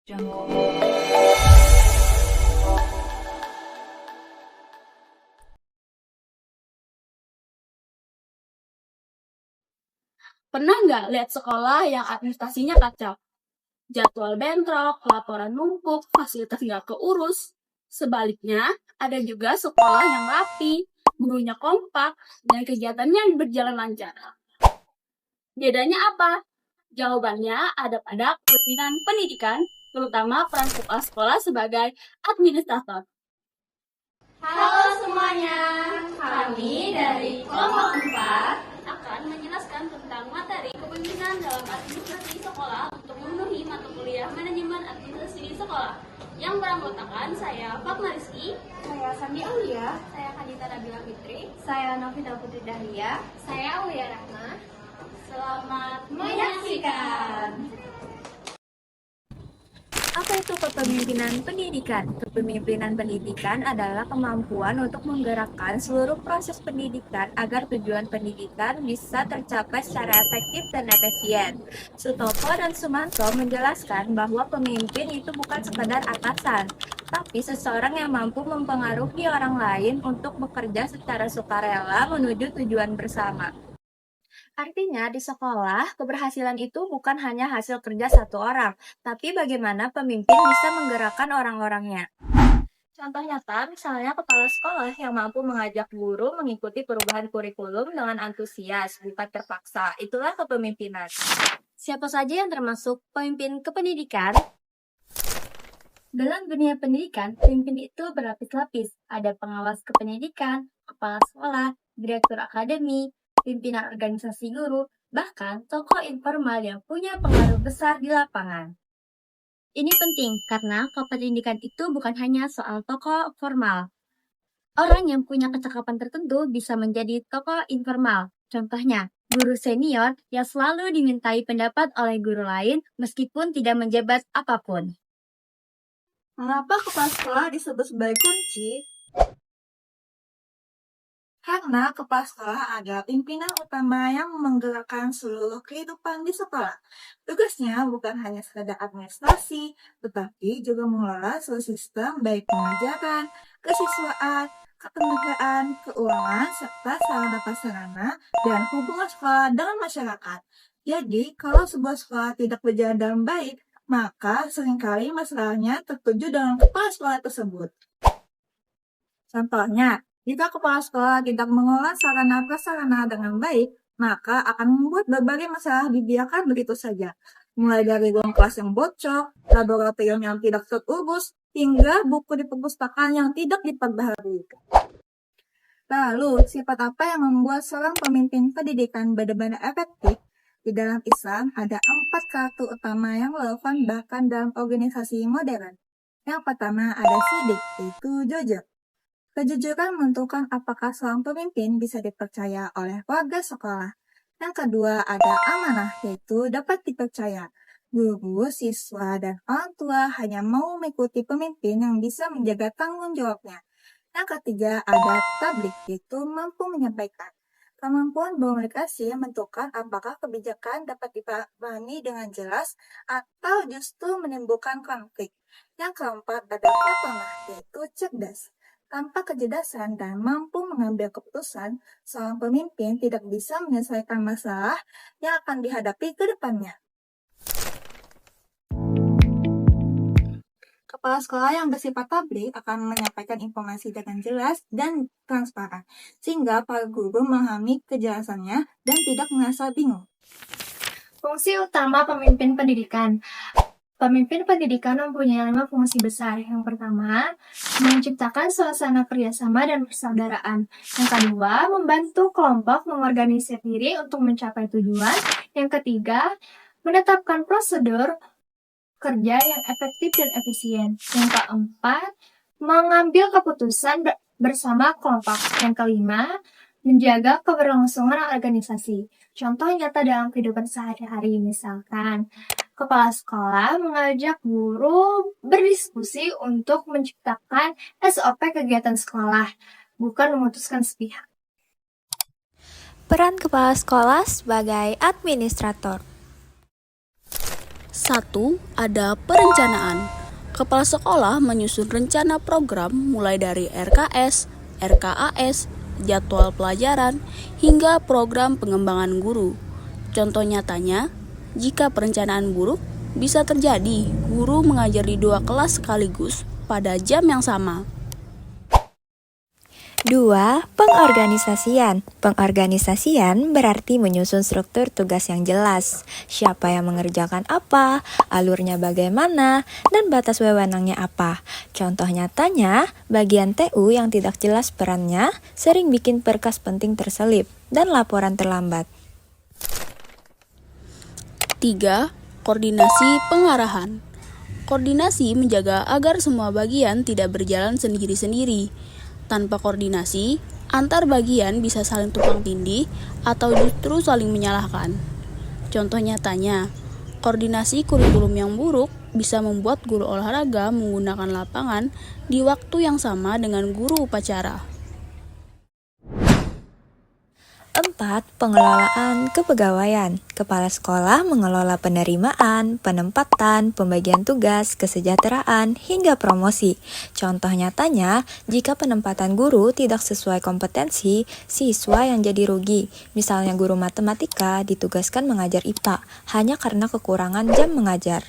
Pernah nggak lihat sekolah yang administrasinya kacau? Jadwal bentrok, laporan numpuk, fasilitas nggak keurus. Sebaliknya, ada juga sekolah yang rapi, gurunya kompak, dan kegiatannya berjalan lancar. Bedanya apa? Jawabannya ada pada kepemimpinan pendidikan, terutama peran kepala sekolah sebagai administrator. Halo semuanya, kami dari kelompok 4 akan menjelaskan tentang materi kepemimpinan dalam administrasi sekolah untuk memenuhi mata kuliah manajemen administrasi di sekolah yang beranggotakan saya Fatma Rizky, saya Sandi Aulia, saya Kadita Nabila Fitri, saya Novita Putri Dahlia, saya Aulia Rahma. Selamat menyaksikan. Apa itu kepemimpinan pendidikan? Kepemimpinan pendidikan adalah kemampuan untuk menggerakkan seluruh proses pendidikan agar tujuan pendidikan bisa tercapai secara efektif dan efisien. Sutopo dan Sumanto menjelaskan bahwa pemimpin itu bukan sekadar atasan, tapi seseorang yang mampu mempengaruhi orang lain untuk bekerja secara sukarela menuju tujuan bersama. Artinya, di sekolah, keberhasilan itu bukan hanya hasil kerja satu orang, tapi bagaimana pemimpin bisa menggerakkan orang-orangnya. Contoh nyata, misalnya kepala sekolah yang mampu mengajak guru mengikuti perubahan kurikulum dengan antusias, bukan terpaksa. Itulah kepemimpinan. Siapa saja yang termasuk pemimpin kependidikan? Dalam dunia pendidikan, pemimpin itu berlapis-lapis. Ada pengawas kependidikan, kepala sekolah, direktur akademi, pimpinan organisasi guru, bahkan tokoh informal yang punya pengaruh besar di lapangan. Ini penting karena kependidikan itu bukan hanya soal tokoh formal. Orang yang punya kecakapan tertentu bisa menjadi tokoh informal. Contohnya, guru senior yang selalu dimintai pendapat oleh guru lain meskipun tidak menjabat apapun. Mengapa kepala sekolah disebut sebagai kunci? Karena kepala sekolah adalah pimpinan utama yang menggerakkan seluruh kehidupan di sekolah. Tugasnya bukan hanya sekadar administrasi, tetapi juga mengelola seluruh sistem baik pengajaran, kesiswaan, ketenagaan, keuangan, serta sarana prasarana dan hubungan sekolah dengan masyarakat. Jadi, kalau sebuah sekolah tidak berjalan dengan baik, maka seringkali masalahnya tertuju dengan kepala sekolah tersebut. Contohnya, jika kepala sekolah tidak mengelola sarana prasarana dengan baik, maka akan membuat berbagai masalah dibiarkan begitu saja. Mulai dari ruang kelas yang bocor, laboratorium yang tidak terurus, hingga buku di perpustakaan yang tidak diperbaharui. Lalu, sifat apa yang membuat seorang pemimpin pendidikan benar-benar efektif? Di dalam Islam, ada 4 karakter utama yang relevan bahkan dalam organisasi modern. Yang pertama ada sidik, yaitu jujur. Kejujuran menentukan apakah seorang pemimpin bisa dipercaya oleh warga sekolah. Yang kedua ada amanah, yaitu dapat dipercaya. Guru, siswa, dan orang tua hanya mau mengikuti pemimpin yang bisa menjaga tanggung jawabnya. Yang ketiga ada tablik, yaitu mampu menyampaikan. Kemampuan berkomunikasi menentukan apakah kebijakan dapat dipahami dengan jelas atau justru menimbulkan konflik. Yang keempat ada fatonah, yaitu cerdas. Tanpa kecerdasan dan mampu mengambil keputusan, seorang pemimpin tidak bisa menyelesaikan masalah yang akan dihadapi ke depannya. Kepala sekolah yang bersifat tablik akan menyampaikan informasi dengan jelas dan transparan, sehingga para guru memahami kejelasannya dan tidak merasa bingung. Fungsi utama pemimpin pendidikan. Pemimpin pendidikan mempunyai 5 fungsi besar. Yang pertama, menciptakan suasana kerjasama dan persaudaraan. Yang kedua, membantu kelompok mengorganisir diri untuk mencapai tujuan. Yang ketiga, menetapkan prosedur kerja yang efektif dan efisien. Yang keempat, mengambil keputusan bersama kelompok. Yang kelima, menjaga keberlangsungan organisasi. Contoh nyata dalam kehidupan sehari-hari, misalkan kepala sekolah mengajak guru berdiskusi untuk menciptakan SOP kegiatan sekolah, bukan memutuskan sepihak. Peran kepala sekolah sebagai administrator. 1. Ada perencanaan. Kepala sekolah menyusun rencana program mulai dari RKS, RKAS, jadwal pelajaran, hingga program pengembangan guru. Contoh nyatanya, jika perencanaan buruk, bisa terjadi guru mengajar di 2 kelas sekaligus pada jam yang sama. 2. Pengorganisasian. Pengorganisasian berarti menyusun struktur tugas yang jelas. Siapa yang mengerjakan apa, alurnya bagaimana, dan batas wewenangnya apa. Contoh nyatanya, bagian TU yang tidak jelas perannya sering bikin berkas penting terselip dan laporan terlambat. 3. Koordinasi pengarahan. Koordinasi menjaga agar semua bagian tidak berjalan sendiri-sendiri. Tanpa koordinasi, antar bagian bisa saling tumpang tindih atau justru saling menyalahkan. Contoh nyatanya, koordinasi kurikulum yang buruk bisa membuat guru olahraga menggunakan lapangan di waktu yang sama dengan guru upacara. 4. Pengelolaan kepegawaian. Kepala sekolah mengelola penerimaan, penempatan, pembagian tugas, kesejahteraan, hingga promosi. Contoh nyatanya, jika penempatan guru tidak sesuai kompetensi, siswa yang jadi rugi. Misalnya guru matematika ditugaskan mengajar IPA hanya karena kekurangan jam mengajar.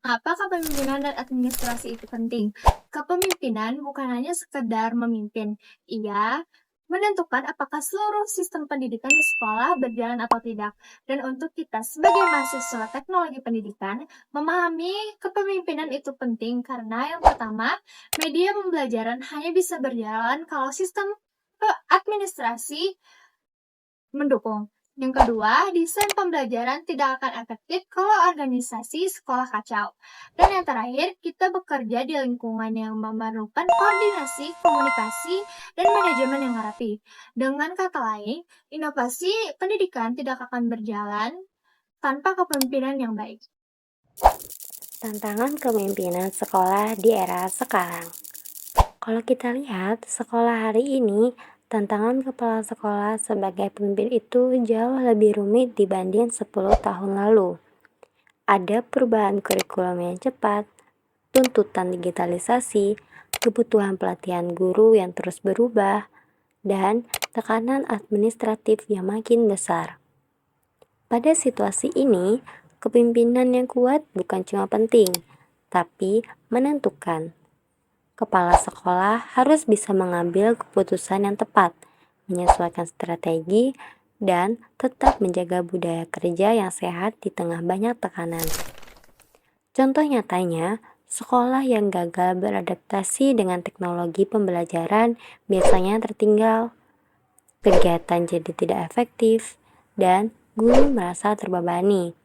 Apa kepemimpinan dan administrasi itu penting? Kepemimpinan bukan hanya sekedar memimpin. Ia menentukan apakah seluruh sistem pendidikan di sekolah berjalan atau tidak. Dan untuk kita sebagai mahasiswa teknologi pendidikan, memahami kepemimpinan itu penting karena yang pertama, media pembelajaran hanya bisa berjalan kalau sistem administrasi mendukung. Yang kedua, desain pembelajaran tidak akan efektif kalau organisasi sekolah kacau. Dan yang terakhir, kita bekerja di lingkungan yang memerlukan koordinasi, komunikasi, dan manajemen yang rapi. Dengan kata lain, inovasi pendidikan tidak akan berjalan tanpa kepemimpinan yang baik. Tantangan kepemimpinan sekolah di era sekarang. Kalau kita lihat sekolah hari ini, tantangan kepala sekolah sebagai pemimpin itu jauh lebih rumit dibanding 10 tahun lalu. Ada perubahan kurikulum yang cepat, tuntutan digitalisasi, kebutuhan pelatihan guru yang terus berubah, dan tekanan administratif yang makin besar. Pada situasi ini, kepemimpinan yang kuat bukan cuma penting, tapi menentukan. Kepala sekolah harus bisa mengambil keputusan yang tepat, menyesuaikan strategi, dan tetap menjaga budaya kerja yang sehat di tengah banyak tekanan. Contoh nyatanya, sekolah yang gagal beradaptasi dengan teknologi pembelajaran biasanya tertinggal, kegiatan jadi tidak efektif, dan guru merasa terbebani.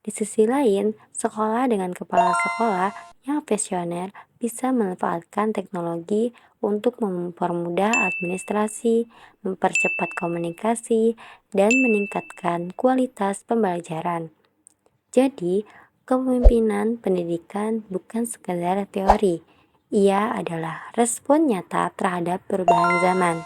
Di sisi lain, sekolah dengan kepala sekolah yang visioner bisa memanfaatkan teknologi untuk mempermudah administrasi, mempercepat komunikasi, dan meningkatkan kualitas pembelajaran. Jadi, kepemimpinan pendidikan bukan sekedar teori. Ia adalah respon nyata terhadap perubahan zaman.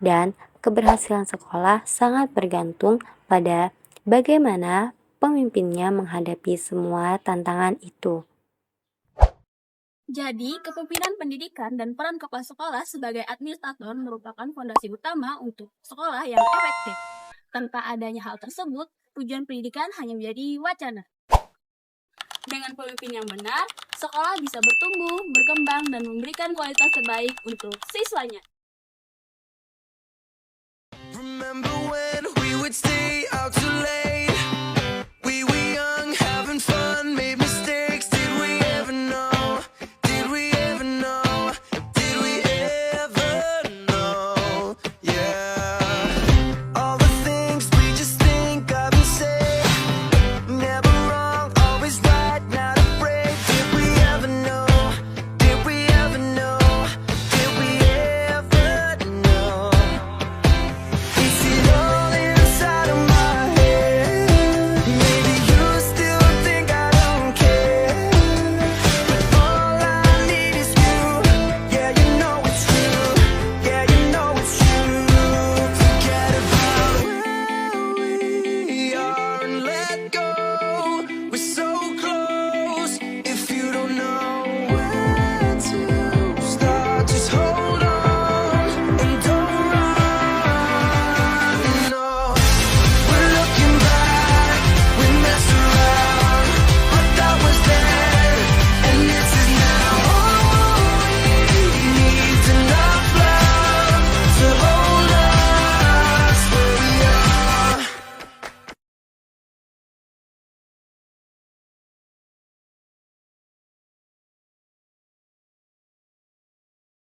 Dan keberhasilan sekolah sangat bergantung pada bagaimana pemimpinnya menghadapi semua tantangan itu. Jadi, kepemimpinan pendidikan dan peran kepala sekolah sebagai administrator merupakan fondasi utama untuk sekolah yang efektif. Tanpa adanya hal tersebut, tujuan pendidikan hanya menjadi wacana. Dengan pemimpin yang benar, sekolah bisa bertumbuh, berkembang, dan memberikan kualitas terbaik untuk siswanya.